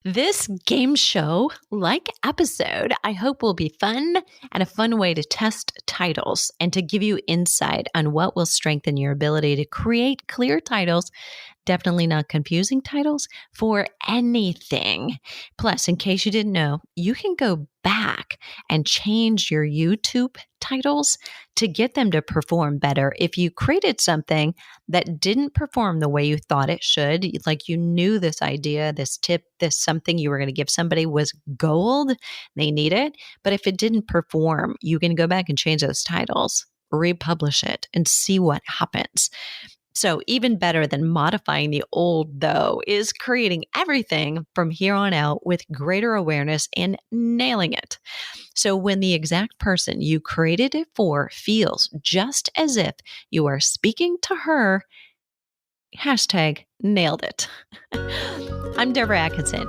This game show like episode, I hope will be fun and a fun way to test titles and to give you insight on what will strengthen your ability to create clear titles, definitely not confusing titles for anything. Plus, in case you didn't know, you can go back and change your YouTube titles to get them to perform better. If you created something that didn't perform the way you thought it should, like you knew this idea, this tip, this something you were going to give somebody was gold, they need it. But if it didn't perform, you can go back and change those titles, republish it, and see what happens. So even better than modifying the old, though, is creating everything from here on out with greater awareness and nailing it. So when the exact person you created it for feels just as if you are speaking to her, hashtag nailed it. I'm Deborah Atkinson.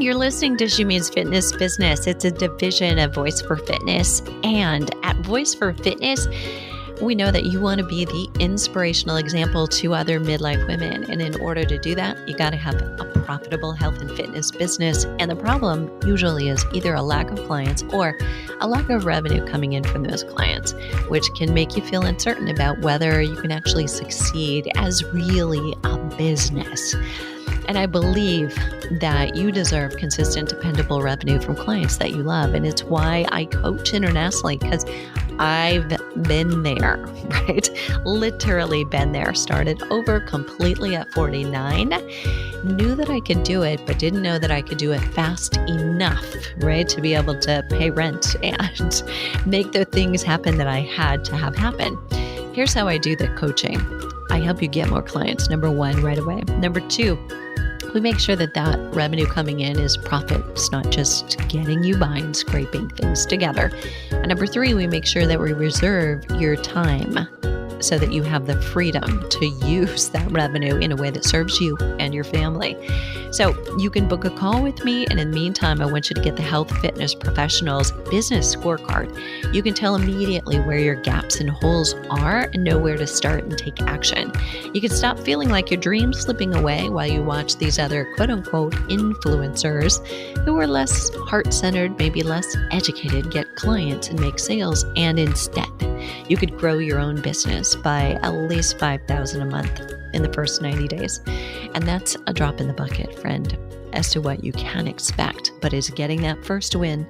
You're listening to She Means Fitness Business. It's a division of Voice for Fitness. And at Voice for Fitness, we know that you want to be the inspirational example to other midlife women. And in order to do that, you got to have a profitable health and fitness business. And the problem usually is either a lack of clients or a lack of revenue coming in from those clients, which can make you feel uncertain about whether you can actually succeed as really a business. And I believe that you deserve consistent, dependable revenue from clients that you love. And it's why I coach internationally, because I've been there, right? Literally been there. Started over completely at 49. Knew that I could do it, but didn't know that I could do it fast enough, right? To be able to pay rent and make the things happen that I had to have happen. Here's how I do the coaching. I help you get more clients, number one, right away. Number two, we make sure that that revenue coming in is profit. It's not just getting you by and scraping things together. And number three, we make sure that we reserve your time so that you have the freedom to use that revenue in a way that serves you and your family. So you can book a call with me. And in the meantime, I want you to get the Health Fitness Professionals Business Scorecard. You can tell immediately where your gaps and holes are and know where to start and take action. You can stop feeling like your dream's slipping away while you watch these other quote unquote influencers who are less heart-centered, maybe less educated, get clients and make sales. And instead, you could grow your own business by at least $5,000 a month in the first 90 days. And that's a drop in the bucket, friend, as to what you can expect, but is getting that first win.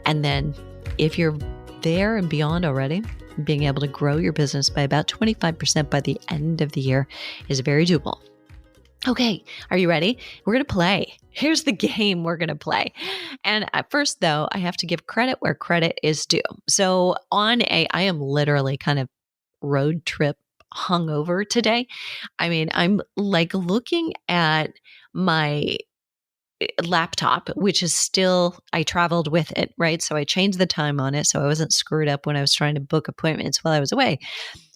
And then if you're there and beyond already, being able to grow your business by about 25% by the end of the year is very doable. Okay, are you ready? We're going to play. Here's the game we're going to play. And at first, though, I have to give credit where credit is due. So I am literally kind of road trip hungover today. I mean, I'm like looking at my laptop, which is still, I traveled with it, right? So I changed the time on it so I wasn't screwed up when I was trying to book appointments while I was away.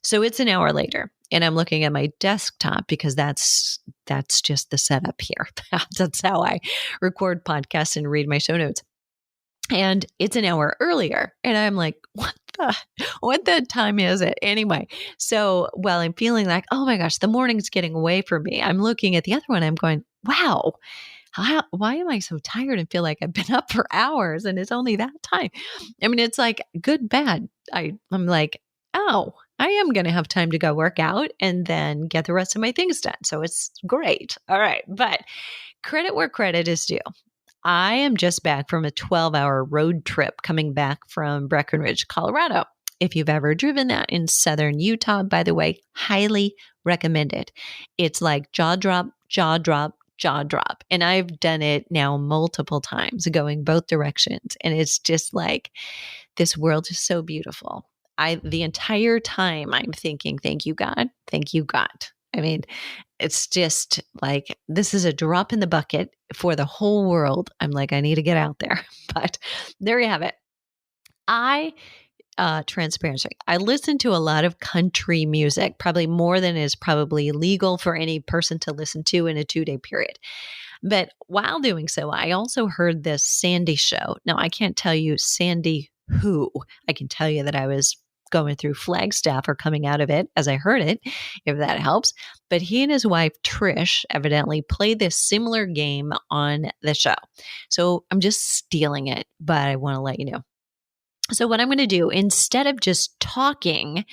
So it's an hour later and I'm looking at my desktop because that's just the setup here. That's how I record podcasts and read my show notes. And it's an hour earlier. And I'm like, what the time is it? Anyway, so while I'm feeling like, oh my gosh, the morning's getting away from me, I'm looking at the other one. I'm going, wow, why am I so tired and feel like I've been up for hours and it's only that time? I mean, it's like good, bad. I'm like, oh, I am going to have time to go work out and then get the rest of my things done. So it's great. All right. But credit where credit is due. I am just back from a 12-hour road trip coming back from Breckenridge, Colorado. If you've ever driven that in southern Utah, by the way, highly recommend it. It's like jaw drop, jaw drop, jaw drop. And I've done it now multiple times going both directions. And it's just like, this world is so beautiful. The entire time I'm thinking, thank you, God. Thank you, God. I mean, it's just like, this is a drop in the bucket for the whole world. I'm like, I need to get out there. But there you have it. Transparency. I listen to a lot of country music, probably more than is probably legal for any person to listen to in a 2-day period. But while doing so, I also heard this Sandy show. Now, I can't tell you Sandy who. I can tell you that I was going through Flagstaff or coming out of it, as I heard it, if that helps. But he and his wife, Trish, evidently played this similar game on the show. So I'm just stealing it, but I want to let you know. So what I'm going to do, instead of just talking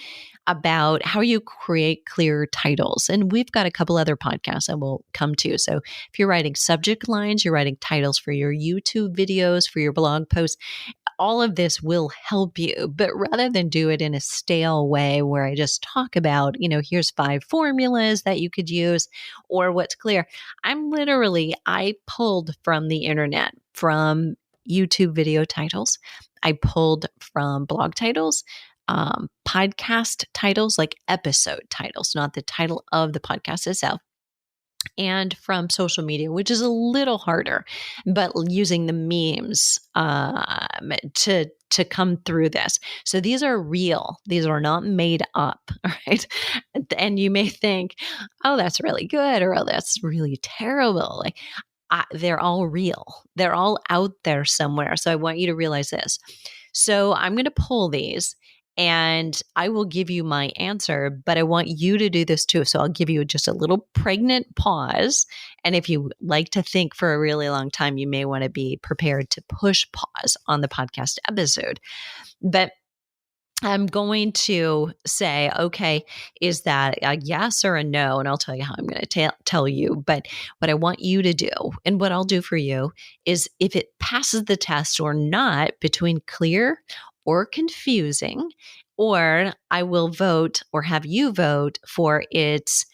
about how you create clear titles, and we've got a couple other podcasts I will come to. So if you're writing subject lines, you're writing titles for your YouTube videos, for your blog posts, all of this will help you. But rather than do it in a stale way where I just talk about, here's 5 formulas that you could use or what's clear, I pulled from the internet, from YouTube video titles. I pulled from blog titles, podcast titles, like episode titles, not the title of the podcast itself, and from social media, which is a little harder, but using the memes to come through this. So these are real. These are not made up, right? And you may think, oh, that's really good, or oh, that's really terrible. They're all real. They're all out there somewhere. So I want you to realize this. So I'm going to pull these and I will give you my answer, but I want you to do this too. So I'll give you just a little pregnant pause. And if you like to think for a really long time, you may want to be prepared to push pause on the podcast episode. But I'm going to say, okay, is that a yes or a no? And I'll tell you how I'm going to tell you. But what I want you to do, and what I'll do for you, is if it passes the test or not between clear or confusing, or I will vote or have you vote for its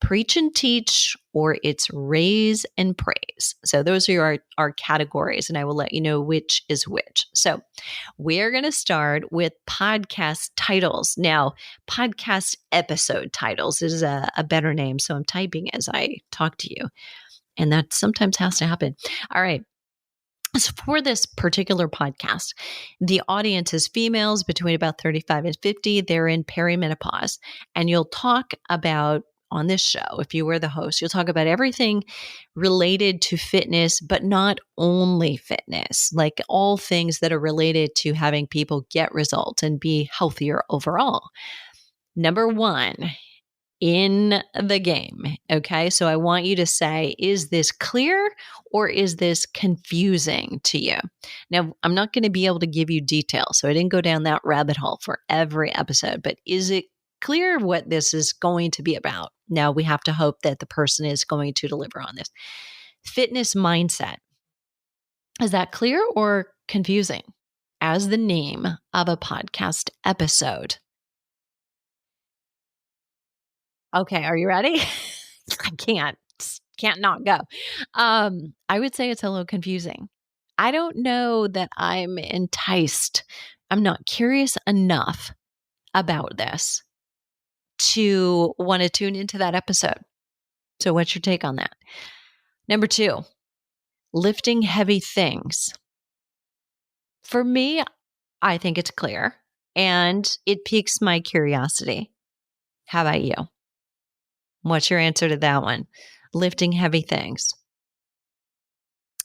preach and teach or its raise and praise. So those are our categories, and I will let you know which is which. So we're going to start with podcast titles. Now, podcast episode titles is a better name, so I'm typing as I talk to you, and that sometimes has to happen. All right. So for this particular podcast, the audience is females between about 35 and 50. They're in perimenopause, and you'll talk about, on this show, if you were the host, you'll talk about everything related to fitness, but not only fitness, like all things that are related to having people get results and be healthier overall. Number 1, in the game. Okay. So I want you to say, is this clear or is this confusing to you? Now, I'm not going to be able to give you details, so I didn't go down that rabbit hole for every episode, but is it clear what this is going to be about? Now, we have to hope that the person is going to deliver on this. Fitness mindset. Is that clear or confusing as the name of a podcast episode? Okay, are you ready? I can't not go. I would say it's a little confusing. I don't know that I'm enticed. I'm not curious enough about this to want to tune into that episode. So what's your take on that? Number 2, lifting heavy things. For me, I think it's clear and it piques my curiosity. How about you? What's your answer to that one? Lifting heavy things.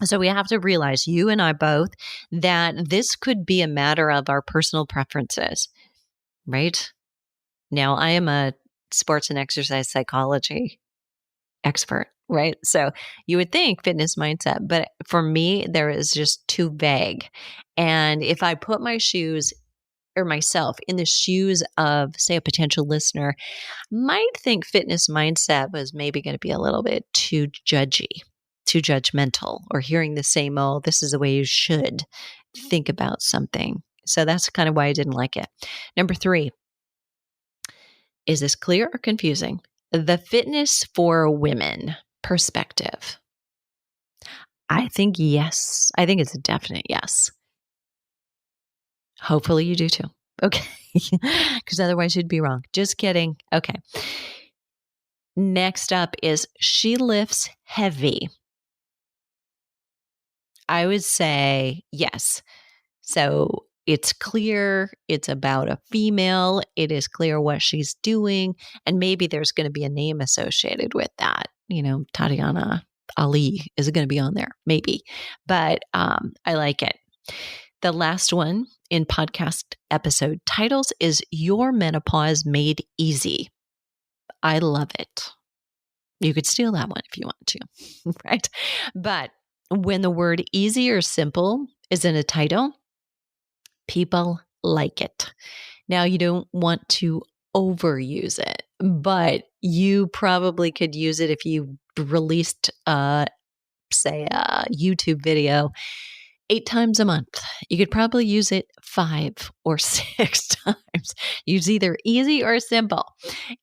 So we have to realize, you and I both, that this could be a matter of our personal preferences, right? Now, I am a sports and exercise psychology expert, right? So you would think fitness mindset, but for me, there is just too vague. And if I put myself in the shoes of, say, a potential listener, might think fitness mindset was maybe going to be a little bit too judgmental, or hearing the same, oh, this is the way you should think about something. So that's kind of why I didn't like it. Number 3, is this clear or confusing? The fitness for women perspective. I think yes. I think it's a definite yes. Hopefully you do too. Okay. Because otherwise you'd be wrong. Just kidding. Okay. Next up is she lifts heavy. I would say yes. So it's clear. It's about a female. It is clear what she's doing. And maybe there's going to be a name associated with that. Tatiana Ali is going to be on there. Maybe. But I like it. The last one in podcast episode titles is Your Menopause Made Easy. I love it. You could steal that one if you want to, right? But when the word easy or simple is in a title, people like it. Now, you don't want to overuse it, but you probably could use it if you released, say, a YouTube video 8 times a month. You could probably use it 5 or 6 times. Use either easy or simple,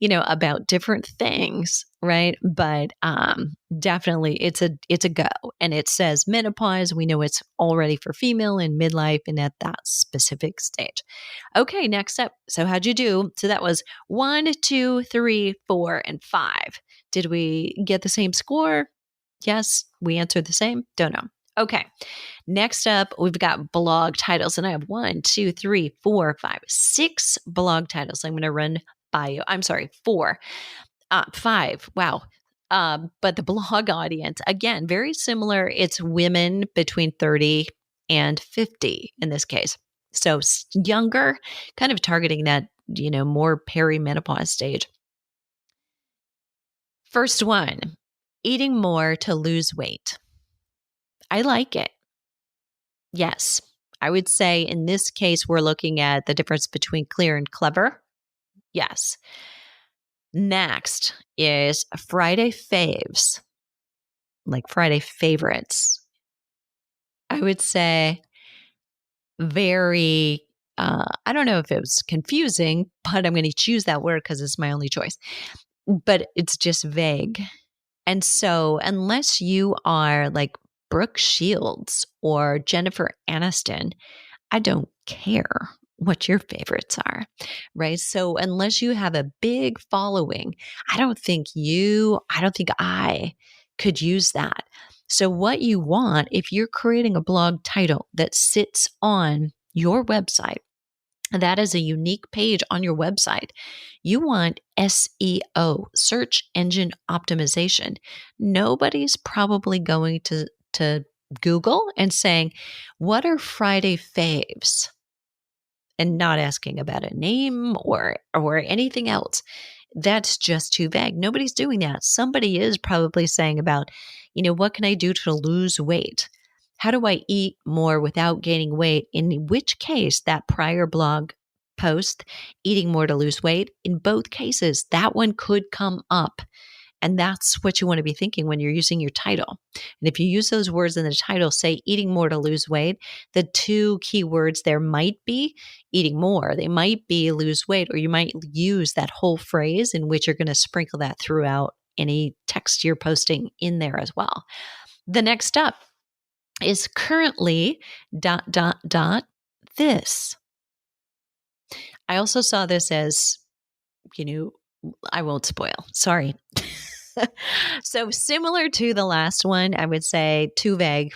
about different things, right? But definitely it's a go. And it says menopause. We know it's already for female in midlife and at that specific stage. Okay, next up. So how'd you do? So that was 1, 2, 3, 4, and 5. Did we get the same score? Yes, we answered the same. Don't know. Okay. Next up, we've got blog titles, and I have 1, 2, 3, 4, 5, 6 blog titles. I'm going to run by you. I'm sorry, 4, 5. Wow. But the blog audience, again, very similar. It's women between 30 and 50 in this case. So younger, kind of targeting that, more perimenopause stage. First one, eating more to lose weight. I like it. Yes. I would say in this case, we're looking at the difference between clear and clever. Yes. Next is Friday faves, like Friday favorites. I would say very, I don't know if it was confusing, but I'm going to choose that word because it's my only choice. But it's just vague. And so unless you are like Brooke Shields or Jennifer Aniston, I don't care what your favorites are, right? So unless you have a big following, I don't think I could use that. So what you want, if you're creating a blog title that sits on your website, that is a unique page on your website. You want SEO, search engine optimization. Nobody's probably going to Google and saying, what are Friday faves? And not asking about a name or anything else. That's just too vague. Nobody's doing that. Somebody is probably saying about, what can I do to lose weight? How do I eat more without gaining weight? In which case, that prior blog post, eating more to lose weight, in both cases, that one could come up. And that's what you want to be thinking when you're using your title. And if you use those words in the title, say eating more to lose weight, the 2 key words there might be eating more. They might be lose weight, or you might use that whole phrase in which you're going to sprinkle that throughout any text you're posting in there as well. The next up is currently ... this. I also saw this as, I won't spoil. Sorry. So similar to the last one, I would say too vague,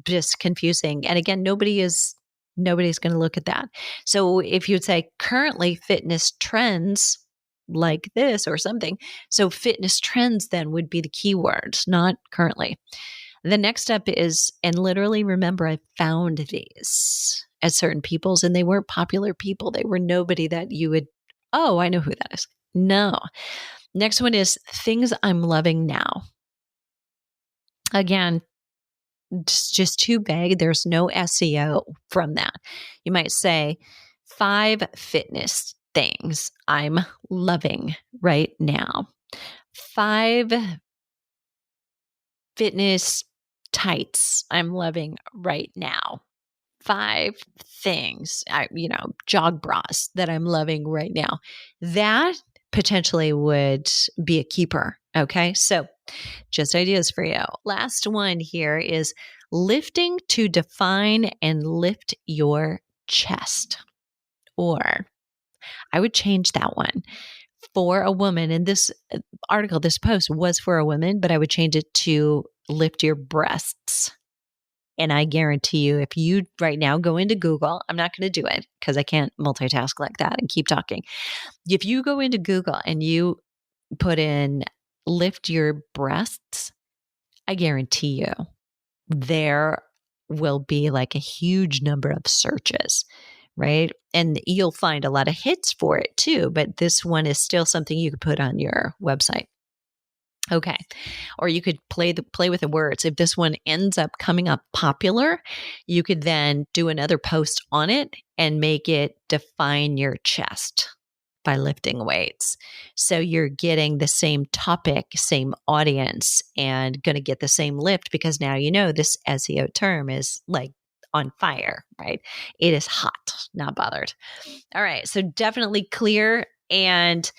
just confusing. And again, nobody's going to look at that. So if you'd say currently fitness trends like this or something, so fitness trends then would be the keyword, not currently. The next step is, and literally remember, I found these at certain people's and they weren't popular people. They were nobody that you would, oh, I know who that is. No. Next one is things I'm loving now. Again, just too vague. There's no SEO from that. You might say 5 fitness things I'm loving right now. 5 fitness tights I'm loving right now. 5 things, jog bras that I'm loving right now. That potentially would be a keeper. Okay. So just ideas for you. Last one here is lifting to define and lift your chest. Or I would change that one for a woman. And this article, this post was for a woman, but I would change it to lift your breasts. And I guarantee you, if you right now go into Google, I'm not going to do it because I can't multitask like that and keep talking. If you go into Google and you put in lift your breasts, I guarantee you there will be like a huge number of searches, right? And you'll find a lot of hits for it too, but this one is still something you could put on your website. Okay. Or you could play with the words. If this one ends up coming up popular, you could then do another post on it and make it define your chest by lifting weights. So you're getting the same topic, same audience, and going to get the same lift because now you know this SEO term is like on fire, right? It is hot, not bothered. All right. So definitely clear. And,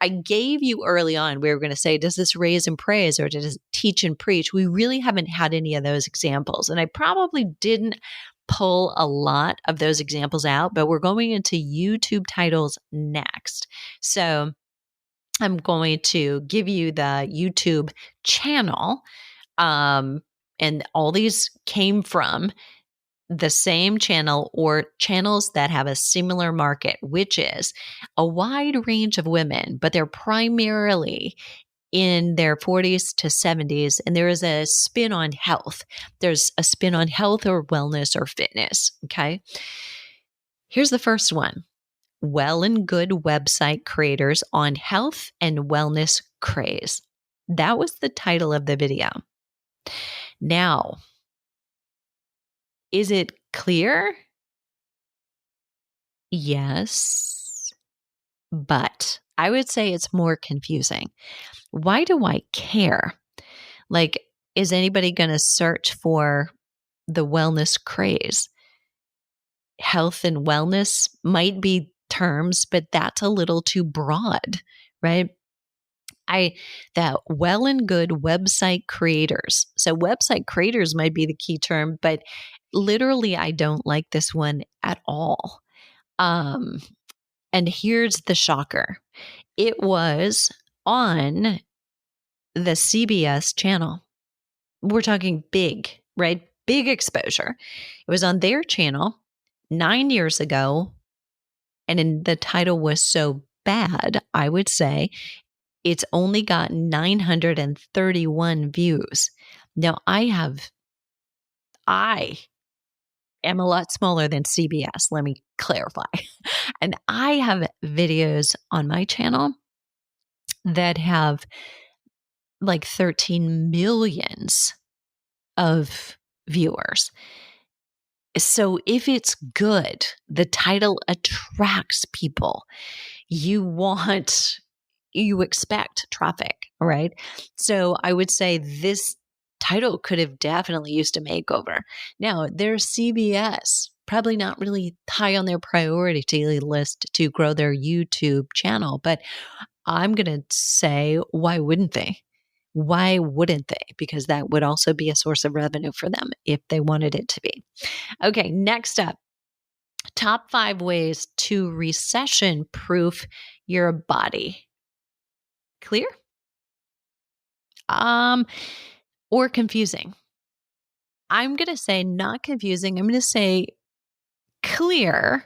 I gave you early on, we were going to say, does this raise and praise or does it teach and preach? We really haven't had any of those examples. And I probably didn't pull a lot of those examples out, but we're going into YouTube titles next. So I'm going to give you the YouTube channel. And all these came from the same channel or channels that have a similar market, which is a wide range of women, but they're primarily in their 40s to 70s. And there is a spin on health. There's a spin on health or wellness or fitness. Okay. Here's the first one. Well and Good Website Creators on Health and Wellness Craze. That was the title of the video. Now, is it clear? Yes, but I would say it's more confusing. Why do I care? Like, is anybody going to search for the wellness craze? Health and wellness might be terms, but that's a little too broad, right? That Well and Good Website Creators. So website creators might be the key term, but literally I don't like this one at all. And here's the shocker. It was on the CBS channel. We're talking big, right? Big exposure. It was on their channel 9 years ago. And the title was so bad, I would say, it's only gotten 931 views. Now, I am a lot smaller than CBS. Let me clarify. And I have videos on my channel that have like 13 millions of viewers. So if it's good, the title attracts people. You expect traffic, right? So I would say this title could have definitely used a makeover. Now, there's CBS, probably not really high on their priority list to grow their YouTube channel, but I'm going to say, why wouldn't they? Why wouldn't they? Because that would also be a source of revenue for them if they wanted it to be. Okay, next up, top 5 ways to recession-proof your body. Clear? Or confusing? I'm going to say not confusing. I'm going to say clear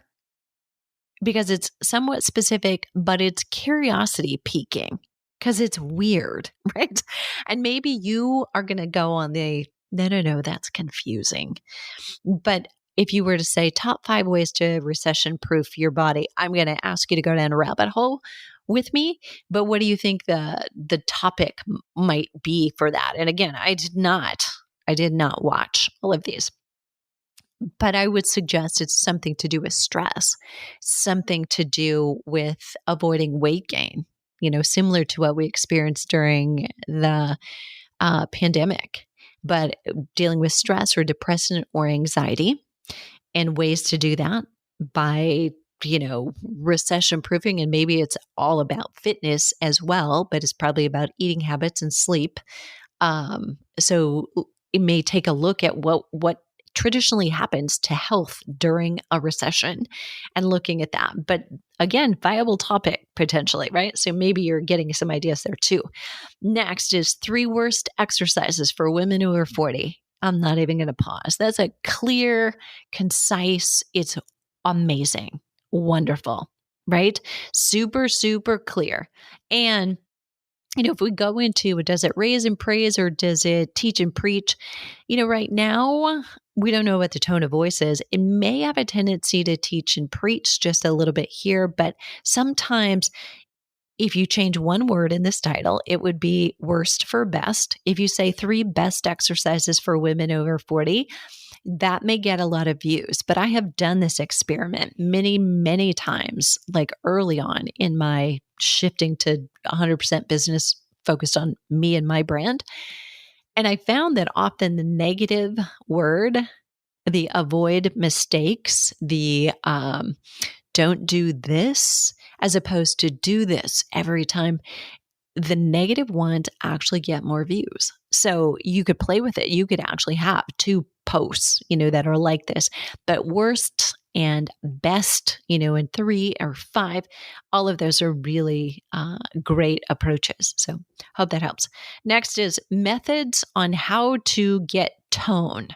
because it's somewhat specific, but it's curiosity piquing because it's weird, right? And maybe you are going to go on no, that's confusing. But if you were to say top 5 ways to recession-proof your body, I'm going to ask you to go down a rabbit hole with me. But what do you think the topic might be for that? And again, I did not watch all of these. But I would suggest it's something to do with stress, something to do with avoiding weight gain, similar to what we experienced during the pandemic, but dealing with stress or depression or anxiety and ways to do that by recession proofing. And maybe it's all about fitness as well, but it's probably about eating habits and sleep. So it may take a look at what traditionally happens to health during a recession and looking at that. But again, viable topic potentially, right? So maybe you're getting some ideas there too. Next is 3 worst exercises for women who are 40. I'm not even going to pause. That's a clear, concise, it's amazing, wonderful, right? Super, super clear. And if we go into, does it raise and praise or does it teach and preach? Right now, we don't know what the tone of voice is. It may have a tendency to teach and preach just a little bit here, but sometimes if you change one word in this title, it would be worst for best. If you say 3 best exercises for women over 40, that may get a lot of views. But I have done this experiment many, many times, like early on in my shifting to 100% business focused on me and my brand. And I found that often the negative word, the avoid mistakes, the don't do this, as opposed to do this every time, the negative ones actually get more views. So you could play with it. You could actually have 2 posts, that are like this, but worst and best, and 3 or 5, all of those are really great approaches. So hope that helps. Next is methods on how to get tone.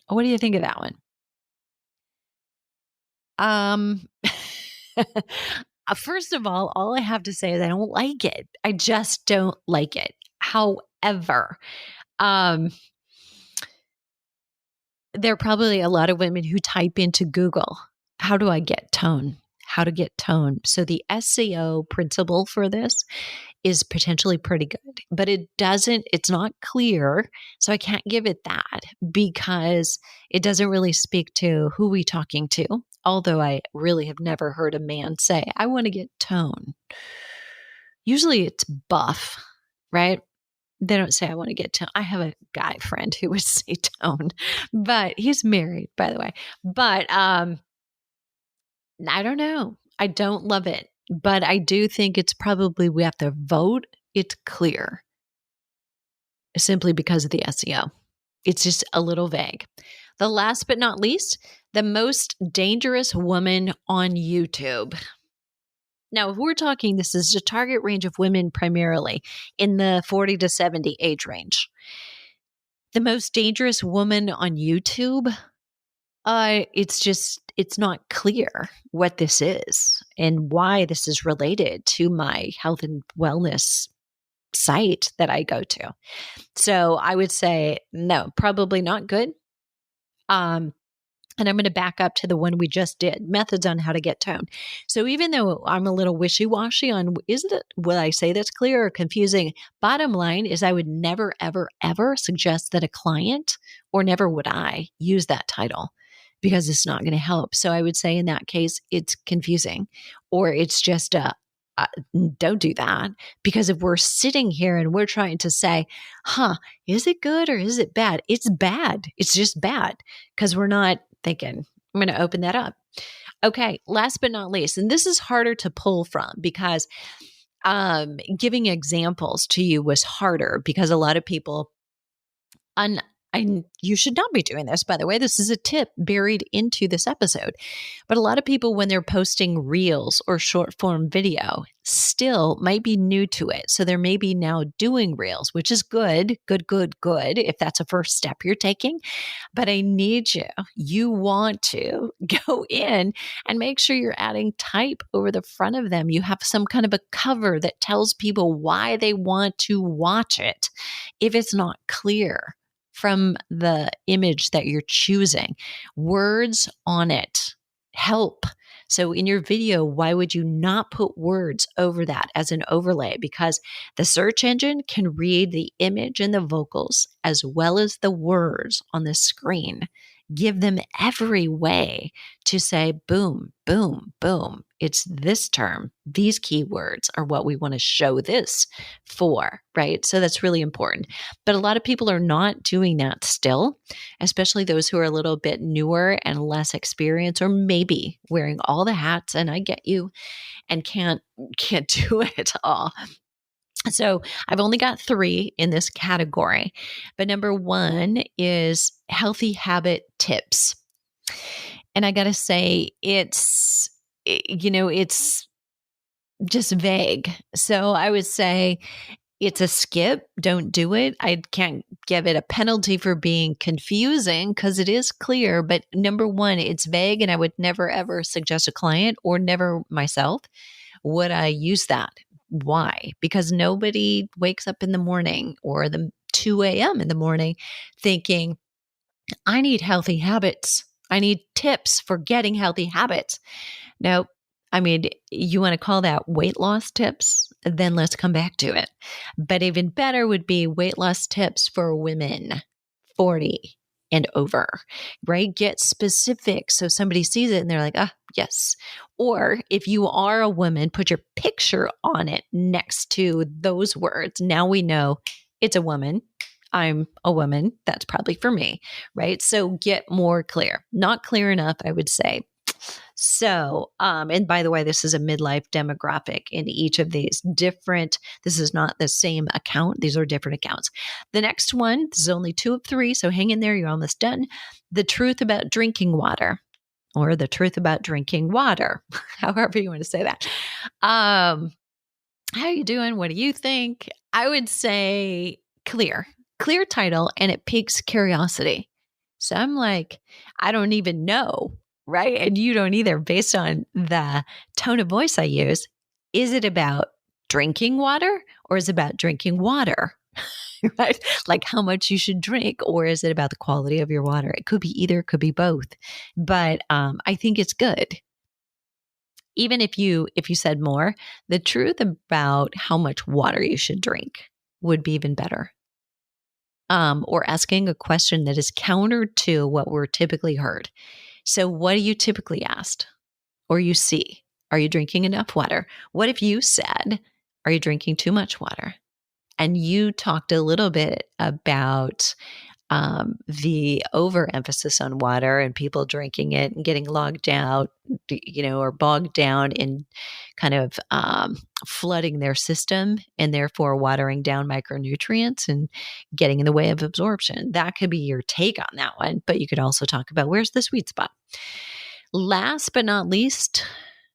What do you think of that one? First of all I have to say is I don't like it. I just don't like it. However, there are probably a lot of women who type into Google, how do I get tone? How to get tone. So the SEO principle for this is potentially pretty good, but it's not clear. So I can't give it that because it doesn't really speak to who we talking to. Although I really have never heard a man say, I want to get tone. Usually it's buff, right? They don't say, I want to get tone. I have a guy friend who would say tone, but he's married, by the way. But I don't know. I don't love it. But I do think it's probably, we have to vote. It's clear simply because of the SEO. It's just a little vague. The last but not least, the most dangerous woman on YouTube. Now, if we're talking, this is a target range of women primarily in the 40 to 70 age range. The most dangerous woman on YouTube, it's not clear what this is and why this is related to my health and wellness site that I go to. So I would say, no, probably not good. And I'm going to back up to the one we just did, methods on how to get tone. So even though I'm a little wishy-washy on, will I say that's clear or confusing? Bottom line is I would never, ever, ever suggest that a client, or never would I, use that title because it's not going to help. So I would say in that case, it's confusing, or it's just don't do that. Because if we're sitting here and we're trying to say, is it good or is it bad? It's bad. It's just bad because we're not thinking. I'm going to open that up. Okay. Last but not least, and this is harder to pull from because giving examples to you was harder because a lot of people, and you should not be doing this, by the way. This is a tip buried into this episode. But a lot of people, when they're posting reels or short form video, still might be new to it. So they're maybe now doing reels, which is good, if that's a first step you're taking. But I need you want to go in and make sure you're adding type over the front of them. You have some kind of a cover that tells people why they want to watch it. If it's not clear from the image that you're choosing, words on it help. So in your video, why would you not put words over that as an overlay? Because the search engine can read the image and the vocals as well as the words on the screen. Give them every way to say, boom, boom, boom. It's this term. These keywords are what we want to show this for, right? So that's really important. But a lot of people are not doing that still, especially those who are a little bit newer and less experienced, or maybe wearing all the hats, and I get you, and can't do it all. So I've only got 3 in this category, but number 1 is healthy habit tips. And I got to say, it's just vague. So I would say it's a skip. Don't do it. I can't give it a penalty for being confusing because it is clear. But number 1, it's vague, and I would never, ever suggest a client, or never myself would I use that, Why? Because nobody wakes up in the morning or the 2 a.m. in the morning thinking, I need healthy habits. I need tips for getting healthy habits. Now, I mean, you want to call that weight loss tips? Then let's come back to it. But even better would be weight loss tips for women 40 and over, right? Get specific so somebody sees it and they're like, ah, yes. Or if you are a woman, put your picture on it next to those words. Now we know it's a woman. I'm a woman. That's probably for me, right? So get more clear. Not clear enough, I would say. So, and by the way, this is a midlife demographic in each of these different, this is not the same account. These are different accounts. The next one, this is only 2 of 3. So hang in there. You're almost done. The truth about drinking water, or the truth about drinking water, however you want to say that. How are you doing? What do you think? I would say clear title, and it piques curiosity. So I'm like, I don't even know. Right. And you don't either, based on the tone of voice I use. Is it about drinking water, or is it about drinking water? Right. Like how much you should drink, or is it about the quality of your water? It could be either, it could be both. But I think it's good. Even if you said more, the truth about how much water you should drink would be even better. Or asking a question that is counter to what we're typically heard. So what do you typically ask or you see? Are you drinking enough water? What if you said, are you drinking too much water? And you talked a little bit about the overemphasis on water and people drinking it and getting logged out, or bogged down in kind of flooding their system and therefore watering down micronutrients and getting in the way of absorption. That could be your take on that one, but you could also talk about where's the sweet spot. Last but not least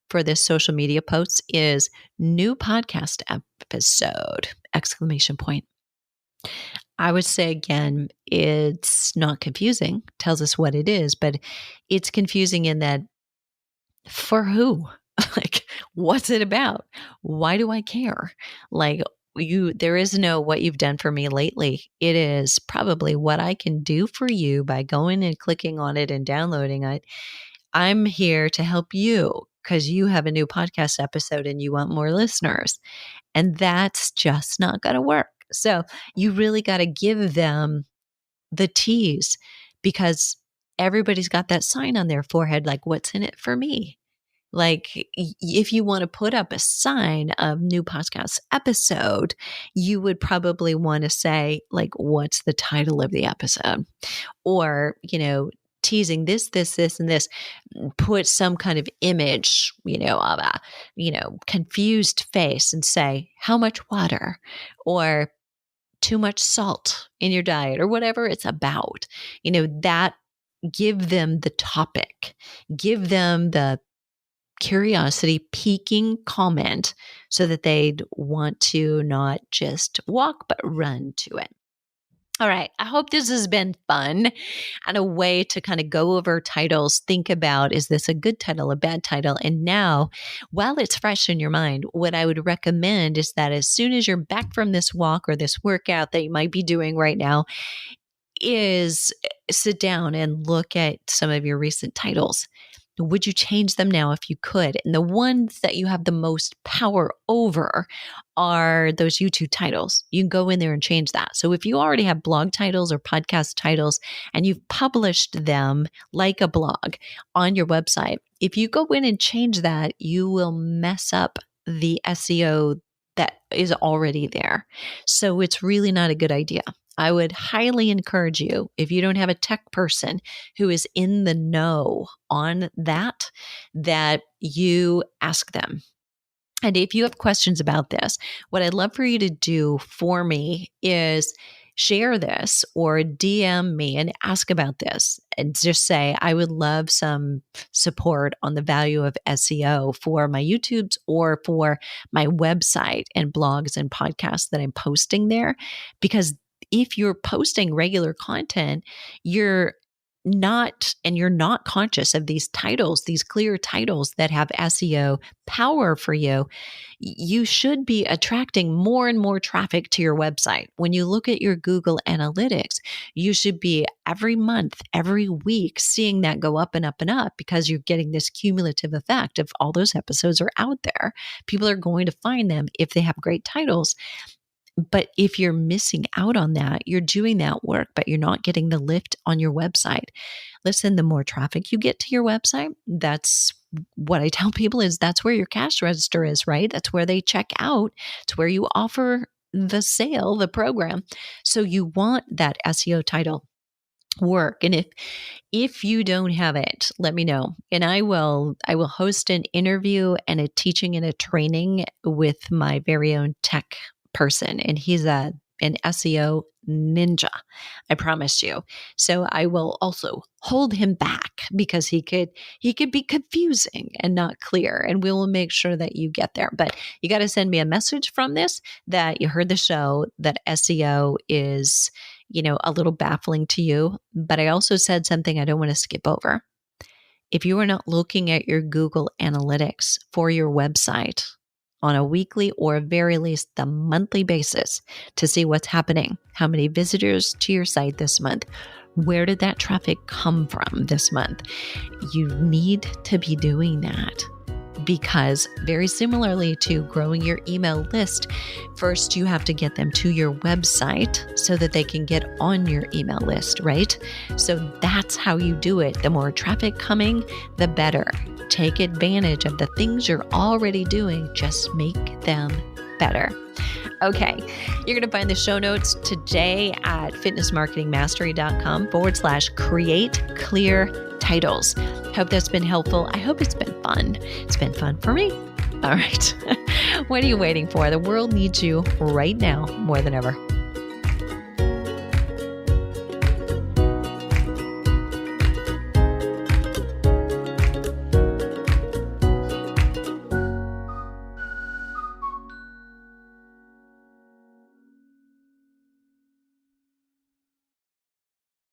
for this social media post is new podcast episode, exclamation point. I would say again, it's not confusing, tells us what it is, but it's confusing in that for who? Like, what's it about? Why do I care? Like, there is no what you've done for me lately. It is probably what I can do for you by going and clicking on it and downloading it. I'm here to help you because you have a new podcast episode and you want more listeners. And that's just not going to work. So you really got to give them the tease, because everybody's got that sign on their forehead, like, what's in it for me? Like, if you want to put up a sign of new podcast episode, you would probably want to say, like, what's the title of the episode? Or, teasing this, and this, put some kind of image, of a, confused face and say, how much water? Or too much salt in your diet, or whatever it's about, that give them the topic, give them the curiosity piquing comment so that they'd want to not just walk, but run to it. All right. I hope this has been fun and a way to kind of go over titles, think about, is this a good title, a bad title? And now, while it's fresh in your mind, what I would recommend is that as soon as you're back from this walk or this workout that you might be doing right now, is sit down and look at some of your recent titles. Would you change them now if you could? And the ones that you have the most power over are those YouTube titles. You can go in there and change that. So if you already have blog titles or podcast titles and you've published them like a blog on your website, if you go in and change that, you will mess up the SEO that is already there. So it's really not a good idea. I would highly encourage you, if you don't have a tech person who is in the know on that you ask them. And if you have questions about this, what I'd love for you to do for me is share this or DM me and ask about this and just say, I would love some support on the value of SEO for my YouTubes or for my website and blogs and podcasts that I'm posting there. Because if you're posting regular content, you're you're not conscious of these titles, these clear titles that have SEO power for you, you should be attracting more and more traffic to your website. When you look at your Google Analytics, you should be every month, every week, seeing that go up and up and up, because you're getting this cumulative effect of all those episodes are out there. People are going to find them if they have great titles. But if you're missing out on that, you're doing that work, but you're not getting the lift on your website. Listen, the more traffic you get to your website, that's what I tell people, is that's where your cash register is, right? That's where they check out. It's where you offer the sale, the program. So you want that SEO title work. And if you don't have it, let me know. And I will host an interview and a teaching and a training with my very own tech person. And he's an SEO ninja, I promise you. So I will also hold him back, because he could be confusing and not clear, and we will make sure that you get there. But you got to send me a message from this that you heard the show, that SEO is, a little baffling to you. But I also said something I don't want to skip over. If you are not looking at your Google Analytics for your website on a weekly, or at very least the monthly basis, to see what's happening, how many visitors to your site this month, where did that traffic come from this month, you need to be doing that. Because very similarly to growing your email list, first you have to get them to your website so that they can get on your email list, right? So that's how you do it. The more traffic coming, the better. Take advantage of the things you're already doing. Just make them better. Okay, you're going to find the show notes today at fitnessmarketingmastery.com/create clear titles. Hope that's been helpful. I hope it's been fun. It's been fun for me. All right. What are you waiting for? The world needs you right now more than ever.